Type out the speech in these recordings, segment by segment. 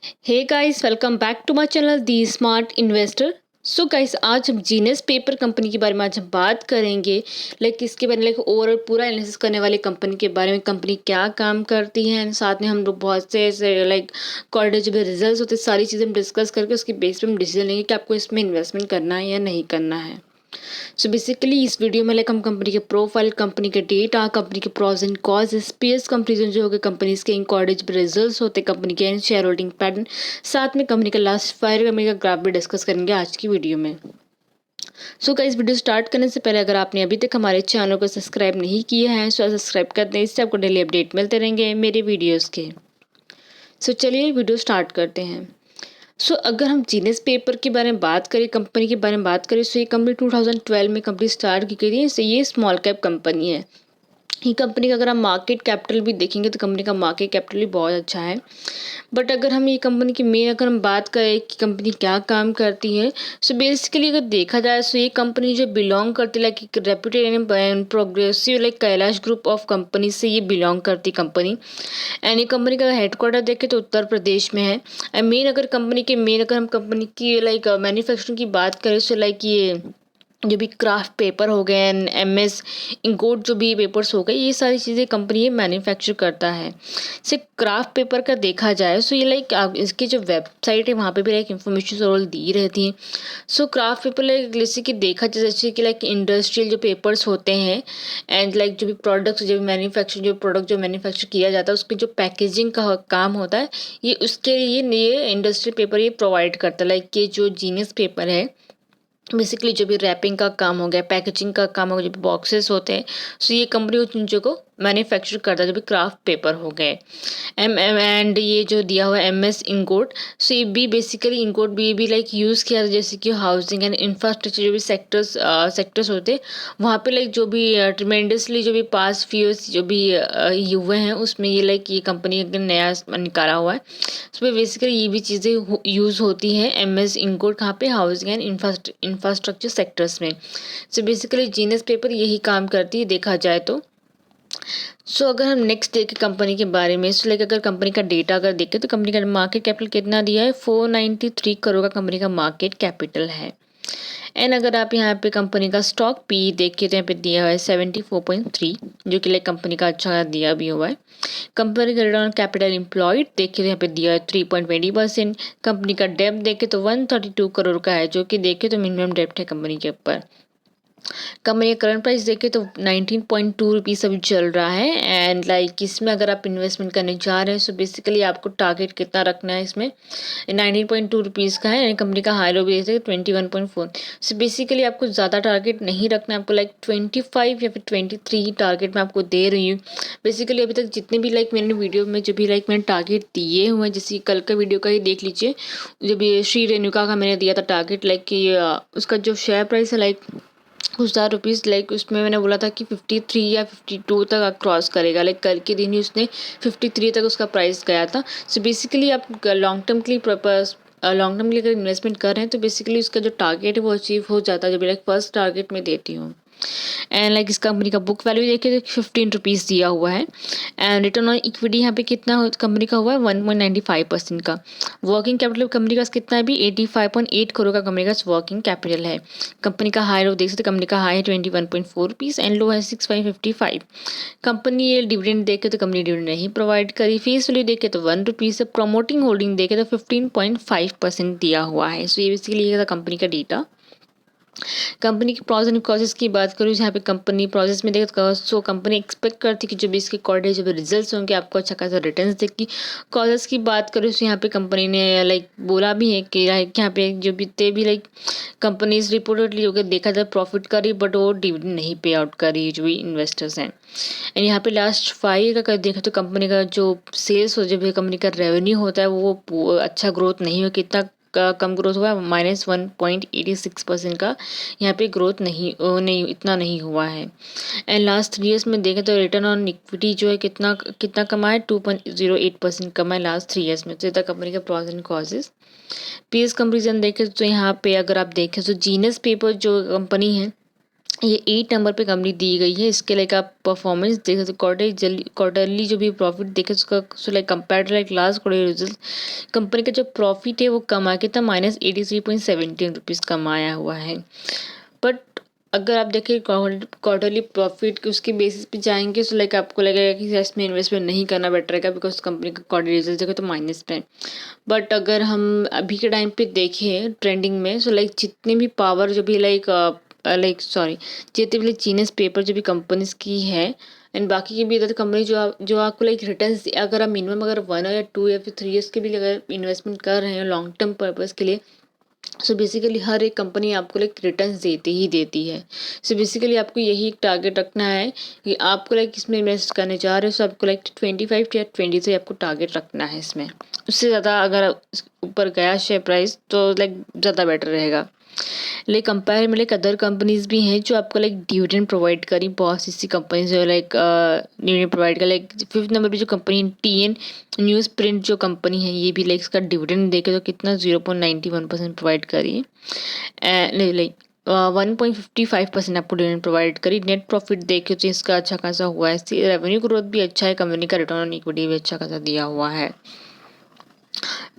Hey guys, welcome back to my channel the smart investor. So guys, आज हम genius paper company के बारे में आज हम बात करेंगे। इसके बारे में ओवरऑल पूरा एनालिसिस करने वाली कंपनी के बारे में, कंपनी क्या काम करती है। साथ में हम लोग बहुत से ऐसे क्वार्टर जो भी रिजल्ट होते हैं, सारी चीज़ें हम डिस्कस करके उसके बेस पे हम डिसीजन लेंगे कि आपको इसमें इन्वेस्टमेंट करना है या नहीं करना है। सो बेसिकली इस वीडियो में हम कंपनी के प्रोफाइल, कंपनी के डेटा, कंपनी के pros and cause, space comparison जो हो गए कंपनीज के इंक्वायर्ड रिजल्ट्स होते हैं, कंपनी के शेयर होल्डिंग पैटर्न, साथ में कंपनी का लास्ट 5 ईयर का ग्राफ भी डिस्कस करेंगे आज की वीडियो में। सो गाइस, वीडियो स्टार्ट करने से पहले अगर आपने अभी तक हमारे चैनल को सब्सक्राइब नहीं किया है तो सब्सक्राइब कर दें, इससे आपको डेली अपडेट मिलते रहेंगे मेरे वीडियोज़ के। सो चलिए वीडियो स्टार्ट करते हैं। अगर हम जीनियस पेपर के बारे में बात करें, कंपनी के बारे में बात करें, ये कंपनी 2012 में कंपनी स्टार्ट की गई थी। ये स्मॉल कैप कंपनी है। ये कंपनी का अगर हम मार्केट कैपिटल भी देखेंगे तो कंपनी का मार्केट कैपिटल भी बहुत अच्छा है। बट अगर हम ये कंपनी की मेन अगर हम बात करें कि कंपनी क्या काम करती है, बेसिकली अगर देखा जाए ये कंपनी जो बिलोंग करती है एक reputed and progressive Kailash group of company से ये बिलोंग करती कंपनी। एंड ये कंपनी का हेडक्वार्टर देखें तो उत्तर प्रदेश में है। एंड मेन अगर हम कंपनी की मैन्युफैक्चरिंग की बात करें ये जो भी क्राफ्ट पेपर हो गए, एमएस इंकोट जो भी पेपर्स हो गए, ये सारी चीज़ें कंपनी ये मैन्युफैक्चर करता है। क्राफ्ट पेपर का देखा जाए ये इसकी जो वेबसाइट है वहाँ पे भी इंफॉर्मेशन रोल दी रहती है। क्राफ्ट पेपर जैसे कि देखा जाए, जैसे कि इंडस्ट्रियल जो पेपर्स होते हैं एंड जो भी प्रोडक्ट्स जो भी मैन्युफैक्चर जो प्रोडक्ट जो मैन्युफैक्चर किया जाता है उसकी जो पैकेजिंग का काम होता है, ये उसके लिए ये इंडस्ट्रियल पेपर ये प्रोवाइड करता है। ये जो जीनियस पेपर है बेसिकली जो भी रैपिंग का काम हो गया, पैकेजिंग का काम हो गया, जो भी बॉक्सेस होते हैं, ये कंपनी उन चीज़ों को मैन्युफैक्चर करता है, जो भी क्राफ्ट पेपर हो गए। एंड ये जो दिया हुआ है एमएस इंकोट, ये भी बेसिकली इंकोट भी यूज़ किया जैसे कि हाउसिंग एंड इंफ्रास्ट्रक्चर जो भी सेक्टर्स होते हैं वहाँ पे जो भी ट्रिमेंडसली जो भी पास फ्यू ईयर्स जो भी हुए हैं उसमें ये ये कंपनी नया निकाला हुआ है। बेसिकली ये भी चीज़ें यूज़ होती हैं एमएस इंकोट कहाँ पे, हाउसिंग एंड इंफ्रास्ट्रक्चर सेक्टर्स में। बेसिकली जीनियस पेपर यही काम करती है देखा जाए तो। अगर हम नेक्स्ट देखें कंपनी के बारे में, अगर कंपनी का डेटा अगर देखें तो कंपनी का मार्केट कैपिटल कितना दिया है, 493 करोड़ का कंपनी का मार्केट कैपिटल है। एंड अगर आप यहाँ पे कंपनी का स्टॉक पी देखिए तो यहाँ पे दिया हुआ है 74.3, जो कि कंपनी का अच्छा दिया भी हुआ है। कंपनी का रिटर्न ऑन कैपिटल एम्प्लॉयड देखिए तो यहाँ पे दिया है 3.20%। कंपनी का डेप्ट देखे तो 132 करोड़ का है, जो कि देखे तो मिनिमम डेप्ट है कंपनी के ऊपर। कंपनी का करंट प्राइस देखे तो 19.2 रुपीज़ अभी चल रहा है। एंड इसमें अगर आप इन्वेस्टमेंट करने जा रहे हैं बेसिकली आपको टारगेट कितना रखना है, इसमें 19.2 रुपीज़ का है। कंपनी का हाई लो भी देखे 21.4। बेसिकली आपको ज़्यादा टारगेट नहीं रखना है, आपको 25 या फिर 23 टारगेट मैं आपको दे रही हूँ। बेसिकली अभी तक जितने भी मैंने वीडियो में जो भी मैंने टारगेट दिए हुए हैं, जैसे कल का वीडियो का ही देख लीजिए, जब ये श्री रेणुका का मैंने दिया था टारगेट कि उसका जो शेयर प्राइस है कुछ ₹1000 उसमें मैंने बोला था कि 53 या 52 तक क्रॉस करेगा। कल के दिन ही उसने 53 तक उसका प्राइस गया था। बेसिकली आप लॉन्ग टर्म के लिए अगर इन्वेस्टमेंट कर रहे हैं तो बेसिकली उसका जो टारगेट है वो अचीव हो जाता है, जब फर्स्ट टारगेट में देती हूँ। एंड इस कंपनी का बुक वैल्यू देखिए तो 15 रुपीज़ दिया हुआ है। एंड रिटर्न ऑन इक्विटी यहाँ पे कितना कंपनी का हुआ है, 1.95% का। वर्किंग कैपिटल कंपनी का कितना है भी 85.8 करोड़ का कंपनी का वर्किंग कैपिटल है। कंपनी का हाई लो देख सकते, कंपनी का हाई है 21.4 रुपीज़ एंड लो है 6.55। कंपनी ये डिविडेंड देखे तो कंपनी डिविडेंड नहीं प्रोवाइड करी। फेस वैल्यू देखे तो 1 रुपीज़ है। प्रमोटिंग होल्डिंग देखे तो 15.5% दिया हुआ है। ये बेसिकली ये था कंपनी का डेटा। कंपनी की प्रोसेस एंड कॉजेस की बात करूँ, यहाँ पे कंपनी प्रोसेस में देखो कंपनी एक्सपेक्ट करती है कि जो भी इसके क्वार्टर जो भी रिजल्ट्स होंगे आपको अच्छा खासा रिटर्न्स देगी। कॉजेस की बात करूँ तो यहाँ पे कंपनी ने बोला भी है कि यहाँ पे जो भी कंपनीज रिपोर्टेडली होकर देखा जाए प्रॉफिट कर रही, बट वो डिविडेंड नहीं पे आउट कर रही जो भी इन्वेस्टर्स हैं। एंड यहाँ पे लास्ट 5 का देखा तो कंपनी का जो सेल्स हो, जो भी कंपनी का रेवेन्यू होता है वो अच्छा ग्रोथ नहीं हो, कितना का कम ग्रोथ हुआ है, -1.86% का यहाँ पे ग्रोथ नहीं इतना नहीं हुआ है। एंड लास्ट 3 ईयर्स में देखें तो रिटर्न ऑन इक्विटी जो है कितना कितना कमा है, 2.08% कमा है लास्ट 3 ईयर्स में। तो इतना कंपनी का pros and causes. PS comparison देखें तो यहाँ पे अगर आप देखें तो जीनियस पेपर जो कंपनी है ये 8 नंबर पे कंपनी दी गई है। इसके लाइक आप परफॉर्मेंस देखें तो क्वार्टरली जो भी प्रॉफिट देखे उसका so like compare to like last quarter result, company का जो प्रॉफिट है वो कम आ के था -83.17 रुपीज़ कमाया हुआ है। बट अगर आप देखें क्वार्टरली प्रॉफिट उसके बेसिस पे जाएंगे तो लाइक आपको लगेगा कि इसमें इन्वेस्टमेंट नहीं करना बेटर रहेगा, बिकॉज कंपनी का क्वार्टरली रिजल्ट देखें तो माइनस पे। बट अगर हम अभी के टाइम पे देखें ट्रेंडिंग में, सो लाइक जितने भी पावर जो भी जितने भी जीनियस पेपर जो भी कंपनीज की है एंड बाकी की भी अदर कंपनी जो आपको लाइक रिटर्न्स, अगर आप मिनिमम अगर 1 या 2 या फिर 3 ईयर्स के भी अगर इन्वेस्टमेंट कर रहे हैं लॉन्ग टर्म पर्पज़ के लिए, सो बेसिकली हर एक कंपनी आपको लाइक रिटर्न्स देती है। सो बेसिकली आपको यही एक टारगेट रखना है कि आपको लाइक इसमें इन्वेस्ट करने जा रहे हो, सो आपको लाइक 25 या 23 आपको टारगेट रखना है इसमें। उससे ज़्यादा अगर ऊपर गया शेयर प्राइस तो लाइक ज़्यादा बेटर रहेगा। लाइक कंपेयर में लाइक अदर कंपनीज भी हैं जो आपको लाइक डिविडेंड प्रोवाइड करी, बहुत सी कंपनीज जो लाइक डिविडेंड प्रोवाइड कर, लाइक 5th नंबर पे जो कंपनी TN न्यूज़ प्रिंट जो कंपनी है ये भी लाइक इसका डिविडेंड देखे तो कितना 0.91% प्रोवाइड करी है, लाइक 1.55% आपको डिविडेंड प्रोवाइड करी। नेट प्रॉफिट देखे तो इसका अच्छा खासा हुआ है, रेवेन्यू ग्रोथ भी अच्छा है, कंपनी का रिटर्न ऑन इक्विटी भी अच्छा खासा दिया हुआ है।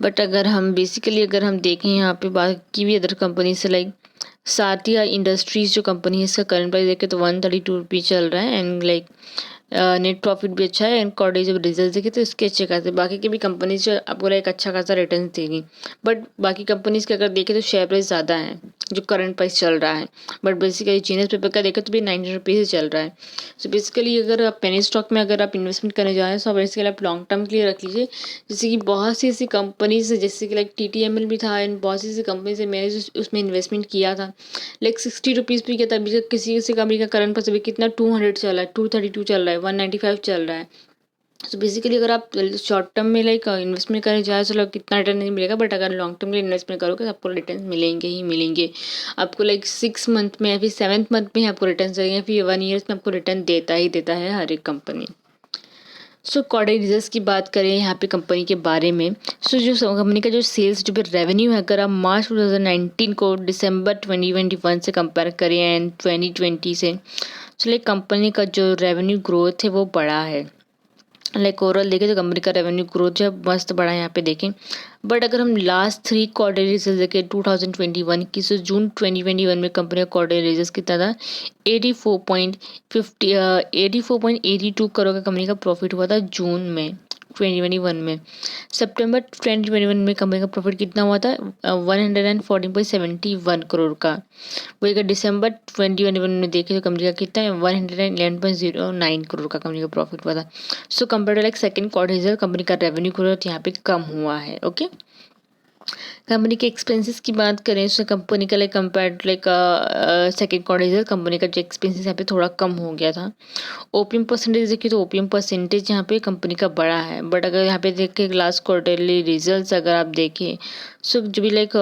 बट अगर हम बेसिकली अगर हम देखें यहाँ पे बाकी भी अदर कंपनी से लाइक साथिया इंडस्ट्रीज जो कंपनी है इसका करंट प्राइस देखे तो 132 रुपीज़ चल रहा है एंड लाइक नेट प्रॉफिट भी अच्छा है एंड क्वार्टर जब रिजल्ट देखे तो इसके अच्छे खासे, बाकी की भी कंपनीज जो आपको लाइक अच्छा खासा रिटर्न देगी। बट बाकी कंपनीज के अगर देखें तो शेयर प्राइस ज़्यादा है जो करंट प्राइस चल रहा है। बट बेसिकली जीनियस पेपर का देखें तो भी 90 रुपीज़ चल रहा है। सो बेसिकली अगर आप पेनी स्टॉक में अगर आप इन्वेस्टमेंट करने जा रहे हैं तो बेसिकली आप लॉन्ग टर्म के लिए रख लीजिए। जैसे कि बहुत सी ऐसी कंपनीज है जैसे कि लाइक TTML भी था एंड बहुत सी ऐसी कंपनीज है, मैंने उसमें इन्वेस्टमेंट किया था लाइक 60 रुपीज़ भी किया था। अभी किसी किसी कंपनी का करंट प्राइस अभी कितना 200 चल रहा है, 232 चल रहा है, 195 चल रहा है। तो बेसिकली अगर आप शॉर्ट टर्म में लाइक इन्वेस्टमेंट करने जाए तो लाइक कितना रिटर्न नहीं मिलेगा, बट अगर लॉन्ग टर्म में इन्वेस्टमेंट करोगे तो आपको रिटर्न मिलेंगे ही मिलेंगे। आपको लाइक 6 मंथ में या फिर 7th मंथ में आपको रिटर्न चाहिए, फिर 1 ईयर्स में आपको रिटर्न देता ही देता है हर एक कंपनी। सो क्वार्टर रिजल्ट्स की बात करें यहाँ पे कंपनी के बारे में, सो जो कंपनी का जो सेल्स जो भी रेवेन्यू है अगर आप मार्च 2019 को दिसंबर 2021 से कंपेयर करें एंड 2020 से, सो लाइक कंपनी का जो रेवेन्यू ग्रोथ है वो बढ़ा है। लाइक ओवरऑल देखें तो कंपनी का रेवेन्यू ग्रोथ जो है मस्त बढ़ा है यहाँ पे देखें। बट अगर हम लास्ट 3 क्वार्टर रिजल्ट देखें 2021 की, सो जून 2021 में कंपनी का क्वार्टर रिजल्ट कितना था 84.82 करोड़ का कंपनी का प्रॉफिट हुआ था जून में 2021 में। सितंबर 2021 में कंपनी का प्रॉफिट कितना हुआ था 114.71 करोड़ का। वही अगर दिसंबर 2021 में देखें तो कंपनी का कितना है 111.09 करोड़ का कंपनी का प्रॉफिट हुआ था। So compare to like second quarter result company का रेवेन्यू ग्रोथ यहाँ पे कम हुआ है। ओके, कंपनी के एक्सपेंसेस की बात करें तो कंपनी का like compare to like second quarter result company का जो एक्सपेंसेस यहाँ पे थोड़ा कम हो गया था। ओपीएम परसेंटेज देखिए तो ओपीएम परसेंटेज यहाँ पे कंपनी का बड़ा है। बट अगर यहाँ पे देखें लास्ट क्वार्टरली रिजल्ट्स अगर आप देखें सो जो भी लाइक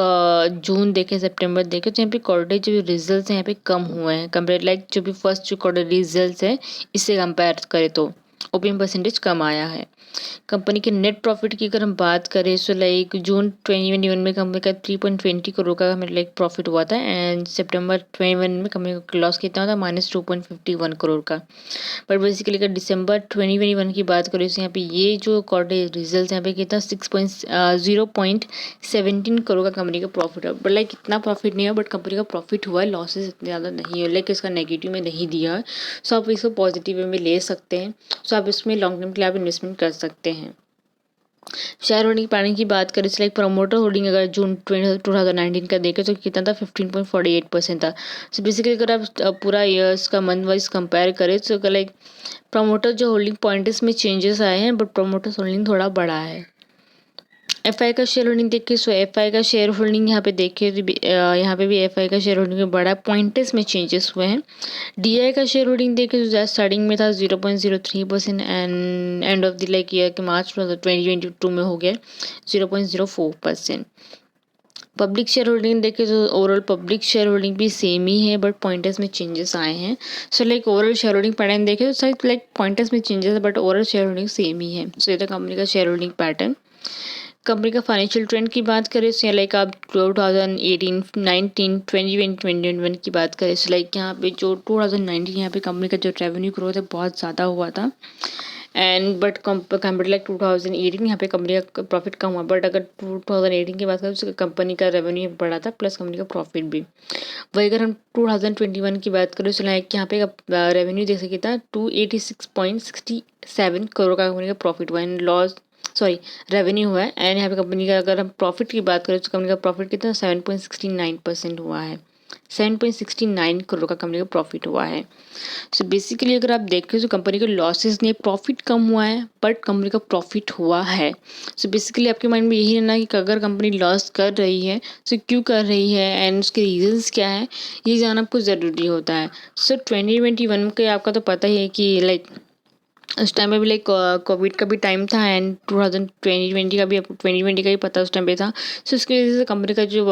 जून देखें सितंबर देखें तो यहाँ पे क्वार्टर जो रिजल्ट्स हैं यहाँ पे कम हुए हैं कंपेयर लाइक जो भी फर्स्ट जो क्वार्टर रिजल्ट्स है इससे कंपेयर करें तो ओपीएम परसेंटेज कम आया है। कंपनी के नेट प्रॉफिट की अगर हम बात करें सो लाइक जून 2021 में कंपनी का 3.20 करोड़ का हमें लाइक प्रॉफिट हुआ था एंड सितंबर 2021 में कंपनी का लॉस कितना था -2.51 करोड़ का। बट बेसिकली अगर दिसंबर 2021 की बात करें तो यहाँ पे ये जो क्वार्टर रिजल्ट यहाँ पे कितना 0.17 करोड़ का कंपनी का प्रॉफिट है। बट लाइक इतना प्रॉफिट नहीं है, बट कंपनी का प्रॉफिट हुआ है, लॉसेज इतने ज़्यादा नहीं है, लाइक इसका नेगेटिव में नहीं दिया है। सो आप इसको पॉजिटिव वे में ले सकते हैं। सो आप इसमें लॉन्ग टर्म के लिए आप इन्वेस्टमेंट कर सकते हैं। शेयर होल्डिंग पैटर्न की बात करें लाइक प्रमोटर होल्डिंग अगर जून 2019 का देखें तो कितना था 15.48% था। सो बेसिकली अगर आप पूरा ईयर्स का मंथ वाइज कंपेयर करें तो लाइक प्रमोटर जो होल्डिंग पॉइंट्स में चेंजेस आए हैं, बट प्रमोटर होल्डिंग थोड़ा बढ़ा है। एफआई का शेयर होल्डिंग देखिए सो एफआई का शेयर होल्डिंग यहाँ पे देखिए तो यहाँ पे भी एफआई का शेयर होल्डिंग में बड़ा पॉइंट्स में चेंजेस हुए हैं। डीआई का शेयर होल्डिंग देखिए तो स्टार्टिंग में था 0.03% and end of the like year के मार्च 2022 में हो गया 0.04%। पब्लिक शेयर होल्डिंग देखें तो ओवरऑल पब्लिक शेयर होल्डिंग भी सेम ही है, बट पॉइंटर्स में चेंजेस आए हैं। So like overall share holding pattern देखें तो शायद लाइक पॉइंटर्स में चेंजेस है, but overall share holding same ही है। सो ये था कंपनी का शेयर होल्डिंग पैटर्न। कंपनी का फाइनेंशियल ट्रेंड की बात करें तो लाइक आप 2018, 19, 20, 2021 की बात करें तो लाइक यहाँ पे जो 2019 यहाँ पे कंपनी का जो रेवेन्यू ग्रोथ है बहुत ज़्यादा हुआ था। एंड बट कंपेयर लाइक 2018 यहाँ पे कंपनी का प्रॉफिट कम हुआ, बट अगर 2018 की बात करें तो कंपनी का रेवेन्यू बढ़ा था प्लस कंपनी का प्रॉफिट भी। वही अगर हम 2021 की बात करें तो लाइक यहाँ पे रेवेन्यू देख सकते था 286.67 करोड़ का कंपनी का प्रॉफिट हुआ एंड लॉस सॉरी रेवेन्यू हुआ है। एंड यहाँ पे कंपनी का अगर हम प्रॉफिट की बात करें तो कंपनी का प्रॉफिट कितना 7.69% हुआ है। 7.69 करोड़ का कंपनी का प्रॉफिट हुआ है। सो बेसिकली अगर आप देखें तो कंपनी के लॉसेस नहीं, प्रॉफिट कम हुआ है बट कंपनी का प्रॉफिट हुआ है। सो बेसिकली आपके माइंड में यही रहना कि अगर कंपनी लॉस कर रही है तो क्यों कर रही है एंड उसके रीजंस क्या है, ये जानना आपको ज़रूरी होता है। सो 2021 के आपका तो पता ही है कि लाइक उस टाइम में भी लाइक कोविड का भी टाइम था एंड 2020 का भी 2020 का भी पता उस टाइम पे था। सो इसकी वजह से कंपनी का जो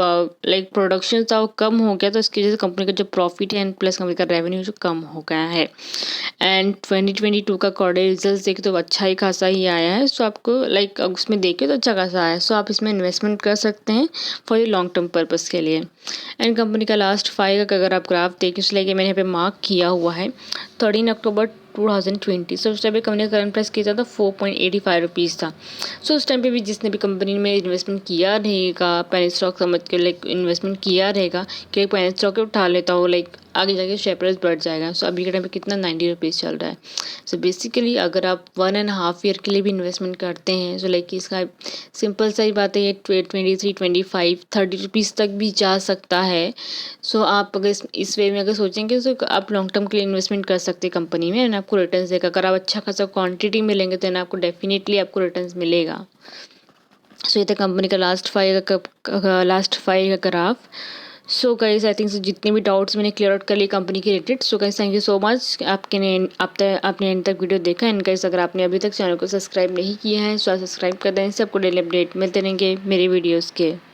लाइक प्रोडक्शन था वो कम हो गया, तो इसकी वजह से कंपनी का जो प्रॉफिट है एंड प्लस कंपनी का रेवेन्यू जो कम हो गया है। एंड 2022 का क्वार्टर रिजल्ट देखे तो अच्छा ही खासा ही आया है। सो आपको लाइक उसमें देखे तो अच्छा खासा आया है। सो आप इसमें इन्वेस्टमेंट कर सकते हैं फॉर ये लॉन्ग टर्म पर्पज़ के लिए। एंड कंपनी का लास्ट 5 का अगर आप ग्राफ देखें तो लाइक मैंने यहाँ पे मार्क किया हुआ है 13 अक्टूबर 2020। सो उस टाइम पे कंपनी का करंट प्राइस किया था 4.85 रुपीज़ था। सो उस टाइम पे भी जिसने भी कंपनी में इन्वेस्टमेंट किया रहेगा पेनी स्टॉक समझ के लाइक इन्वेस्टमेंट किया रहेगा कि पेनी स्टॉक उठा लेता हो लाइक आगे जाके शेयर प्राइस बढ़ जाएगा। सो अभी के टाइम पे कितना 90 रुपीज़ चल रहा है। सो बेसिकली अगर आप 1.5 ईयर के लिए भी इन्वेस्टमेंट करते हैं सो लाइक इसका सिंपल सा ही बात है ये 23, 25, 30 रुपीज़ तक भी जा सकता है। सो आप अगर इस वे में अगर सोचेंगे तो आप लॉन्ग टर्म के लिए इन्वेस्टमेंट कर सकते हैं कंपनी में एंड आपको रिटर्न्स देगा। अगर आप अच्छा खासा क्वांटिटी में लेंगे तो आपको डेफिनेटली आपको रिटर्न्स मिलेगा। सो ये था कंपनी का लास्ट 5 का graph. So guys I think जितने भी डाउट्स मैंने क्लियर आउट कर लिए कंपनी के related. So guys thank you so much आपने एंड तक वीडियो देखा। एंड गाइस अगर आपने अभी तक चैनल को सब्सक्राइब नहीं किया है सो सब्सक्राइब कर दें, इससे आपको डेली अपडेट मिलते रहेंगे मेरे वीडियोज़ के।